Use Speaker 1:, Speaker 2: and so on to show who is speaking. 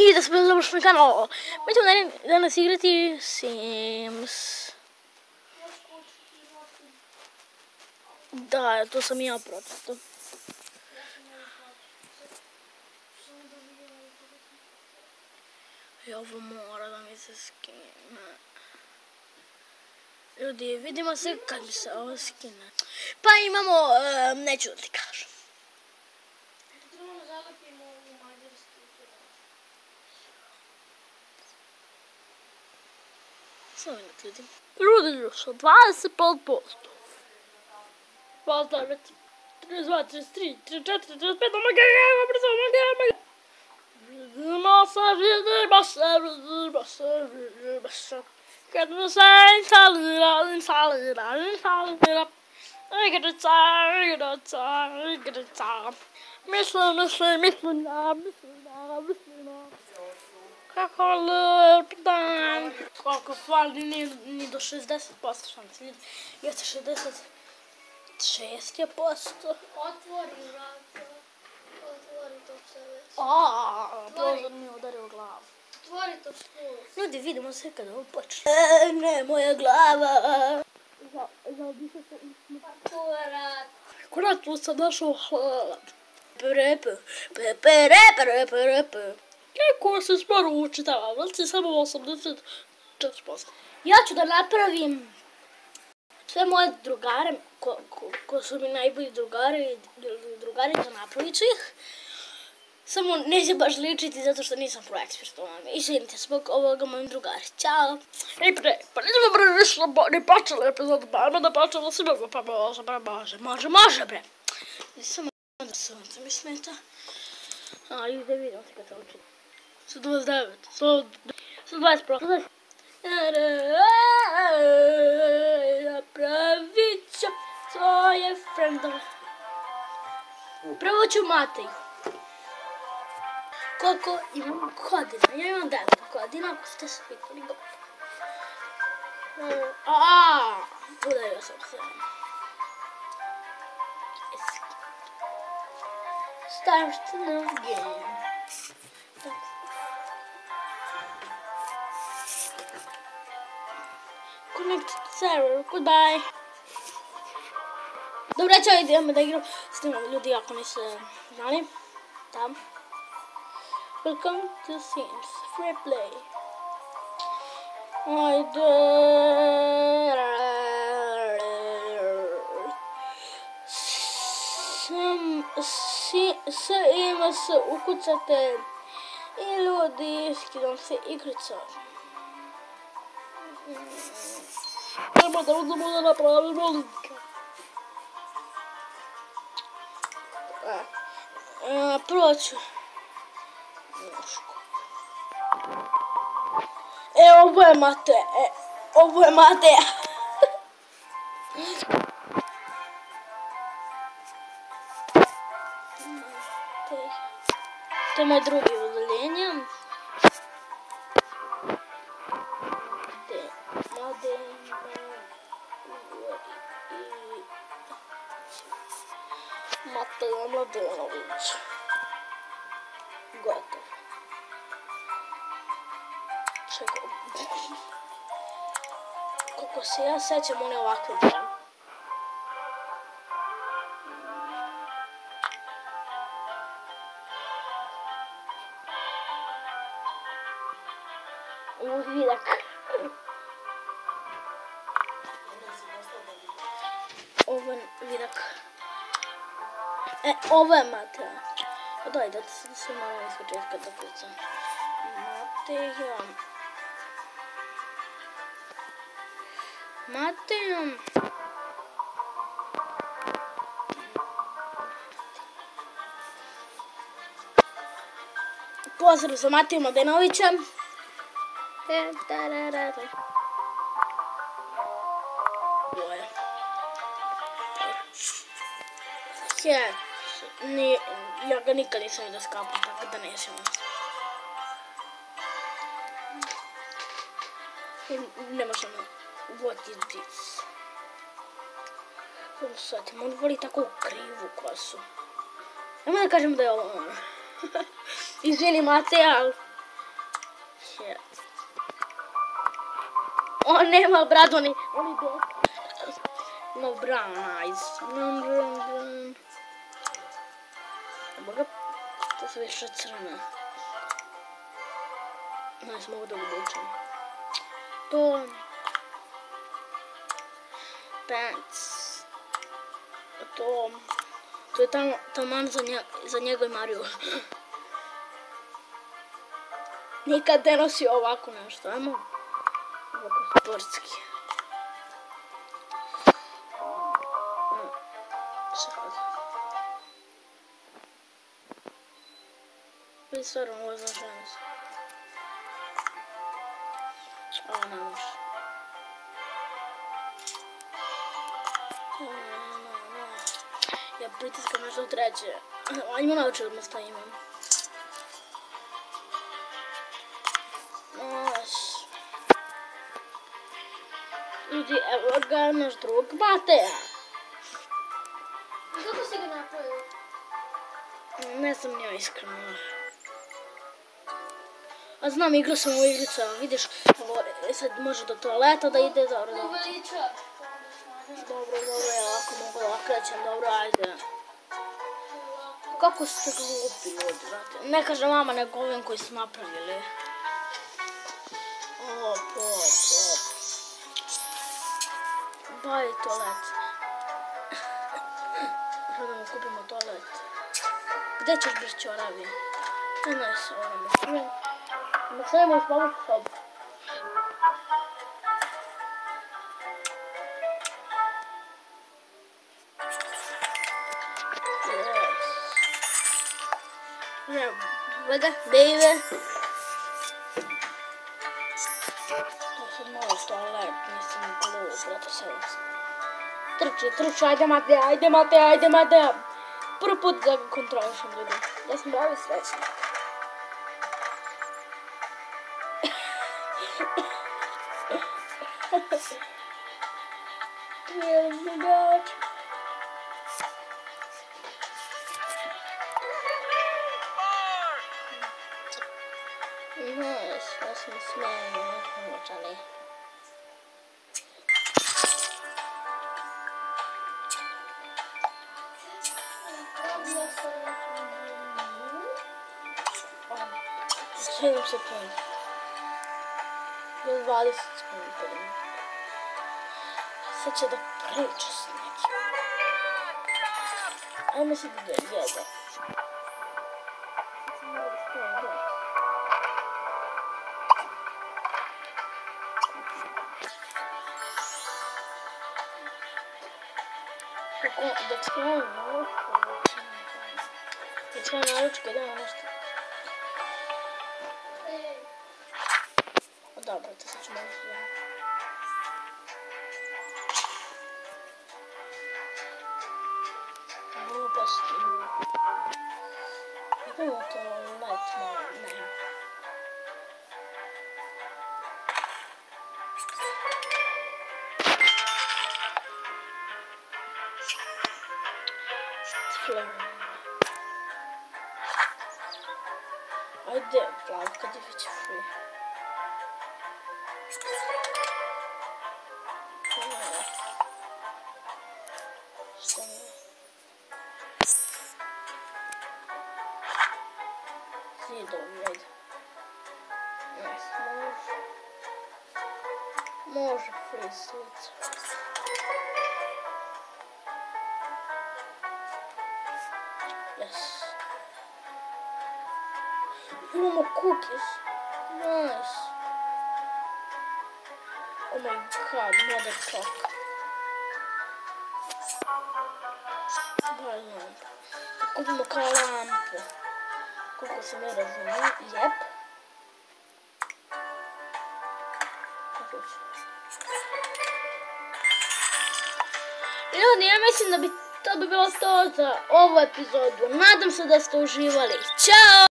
Speaker 1: I da se završi na kanal. Mi ćemo danas igrati Sims. Da, to sam i ja pročitao. I ovo mora da mi se skine. Ljudi, vidimo se kad mi se ovo skine. Pa imamo, neću da ti kažem. Samo minut, ljudi. Ljudi još od 25%. 29, 32, 33, 34, 35, kad me se instalira. Mislim. Kako lep dan. Koliko fali, ni do 60% šanci. Jeste 66%.
Speaker 2: Otvori vrata. Otvori to sve već.
Speaker 1: Prozor mi je udario u glavu.
Speaker 2: Otvori to sve.
Speaker 1: Ljudi, vidimo se kada ovo počne. Ne, moja glava. Zaobišao se i smo.
Speaker 2: Otvorat.
Speaker 1: Konačno sam našao hlad. Kako se sporo učitava, znači samo 84%. Ja ću da napravim sve moje drugare, ko su mi najbolji drugari, da napravit ću ih. Samo neće baš ličiti zato što nisam pro ekspert u ovome. Izvinite zbog ovoga mojim drugari. Ćao! Pa nismo bre ništa ne počeli epizodu, pa ajmo da počelo svima, pa može bre. Samo da se mi smeta. I da vidim se kad se učiti. 129, 120%. Napravit ću svoje frendove. Prvo ću Matej. Koliko imam godina? Ja imam 9 godina, ako ste se pitali godina. Udario sam se. Start new game. Connect to server, goodbye. Dobra, čao, idemo da igram s tim ljudi ako niste znali. Tam. Welcome to Sims, free play. Ajde. Ima se ukucate i ljudi skidam se igrica. Treba da uzmemo da napravimo linke. Prvo ću ovo je Mate. To je moj drugi udaljenje. Matej Mladenović. Gotov. Čekaj. Kako se ja sećam, on je ovakve djel. Vidak. Ovo je vidak. Ovo je Mateja. Daj, da se malo iz početka da kucam. Mateja. Pozdrav za Mateju Mladenovića. Ja ga nikad nisam vidio skapam, tako da nećemo. Ne možemo. What is this? Sad, on voli tako krivu kosu. Nemo da kažem da je ovo ono. Izvini Mateja, ali Shit. On nema brad, oni ima brown eyes. Boga, to su više crne. Nice, mogu da obučem. To... Pants. To je taman za njega i Mariju. Nikad ne nosi ovako nešto, ajmo. Ovako sportski. Sad. Vidi stvarno ovo za ženu. Ovo ne može. Ja pritiskam nešto treće. Ajmo naučiti odmah šta imam. Ljudi, evo ga naš drug Mateja.
Speaker 2: Kako si ga napravio?
Speaker 1: Ne znam nja iskreno. A znam, igrao sam u igrica, vidiš, sad može do toaleta da ide, dobro.
Speaker 2: Uveliča.
Speaker 1: Dobro, ja lako mogu da okrećem, dobro, ajde. Kako ste glupi ljudi, brate? Ne kaže mama, nego ovim koji su napravili. Baj toalet. Sada mu kupimo toalet. Gde ćeš bez čoravi? Ne se ono ne smijem. Ne smijem uz pomoć sobu. Vega, baby. To sad malo toalet, nisam glup, brate, sada sam. Trči, ajde Mate. Prvi put da ga kontrolišem, ljudi. Ja sam pravi srećnik. Ja sam smijem, očali. Svijem se pun. Do 20 sekundi. Sad će da priča s nekim. Ajmo sad da jede. Dok skrenem naručke, idemo nešto. Dobro, to sad ću malo svijem. Gluposti. Idemo to let malo, ne. Ajde, Plavka, di već je free. Šta mi je? Zidovi, ajde. Može free slica. Yes. Imamo cookies. Nice. Oh my god, mother truck. Bajno. Kupimo kao lampu. Koliko se ne razumijem. Jep. Ljudi, ja mislim da bi to bilo to za ovu epizodu. Nadam se da ste uživali. Ćao!